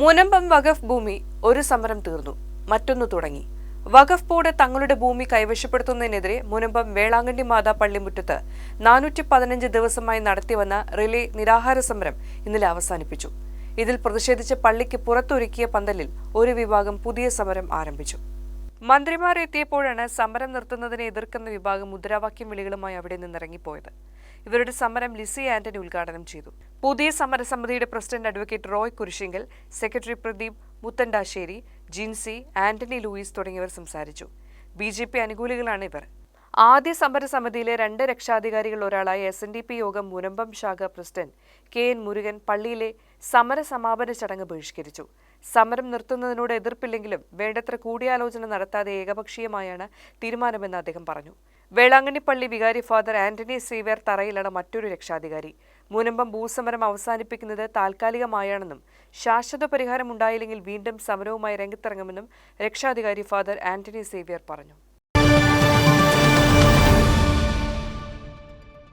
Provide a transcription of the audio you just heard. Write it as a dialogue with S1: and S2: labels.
S1: മുനമ്പം വഖഫ് ഭൂമി ഒരു സമരം തീർന്നു, മറ്റൊന്നു തുടങ്ങി. വഖഫ് ബോർഡ് തങ്ങളുടെ ഭൂമി കൈവശപ്പെടുത്തുന്നതിനെതിരെ മുനമ്പം വേളാങ്കണ്ണി മാതാ പള്ളിമുറ്റത്ത് 415 ദിവസമായി നടത്തിവന്ന റിലേ നിരാഹാര സമരം ഇന്നലെ അവസാനിപ്പിച്ചു. ഇതിൽ പ്രതിഷേധിച്ച് പള്ളിക്ക് പുറത്തൊരുക്കിയ പന്തലിൽ ഒരു വിഭാഗം പുതിയ സമരം ആരംഭിച്ചു. മന്ത്രിമാർ എത്തിയപ്പോഴാണ് സമരം നിർത്തുന്നതിനെ എതിർക്കുന്ന വിഭാഗം മുദ്രാവാക്യം വിളികളുമായി അവിടെ നിന്നിറങ്ങിപ്പോയത്. ഇവരുടെ സമരം ലിസി ആന്റണി ഉദ്ഘാടനം ചെയ്തു. പുതിയ സമരസമിതിയുടെ president advocate Roy Kurisingal, secretary Pradeep Muthandassery, Jincy, Antony Louis തുടങ്ങിയവർ സംസാരിച്ചു. BJP അനുകൂലികളാണ് ഇവർ. ആദ്യ സമരസമിതിയിലെ 2 രക്ഷാധികാരികൾ ഒരാളായ SNDP യോഗം മുനമ്പം ശാഖ പ്രസിഡന്റ് KN മുരുകൻ പള്ളിയിലെ സമരസമാപന ചടങ്ങ് ബഹിഷ്കരിച്ചു. സമരം നിർത്തുന്നതിനോട് എതിർപ്പില്ലെങ്കിലും വേണ്ടത്ര കൂടിയാലോചന നടത്താതെ ഏകപക്ഷീയമായാണ് തീരുമാനമെന്ന് അദ്ദേഹം പറഞ്ഞു. വേളാങ്കണ്ണി പള്ളി വികാരി ഫാദർ ആന്റണി സേവ്യർ തറയിലാണ് മറ്റൊരു രക്ഷാധികാരി. മുനമ്പം ഭൂസമരം അവസാനിപ്പിക്കുന്നത് താൽക്കാലികമായാണെന്നും ശാശ്വത പരിഹാരം ഉണ്ടായില്ലെങ്കിൽ വീണ്ടും സമരവുമായി രംഗത്തിറങ്ങുമെന്നും രക്ഷാധികാരി ഫാദർ ആന്റണി സേവ്യർ പറഞ്ഞു.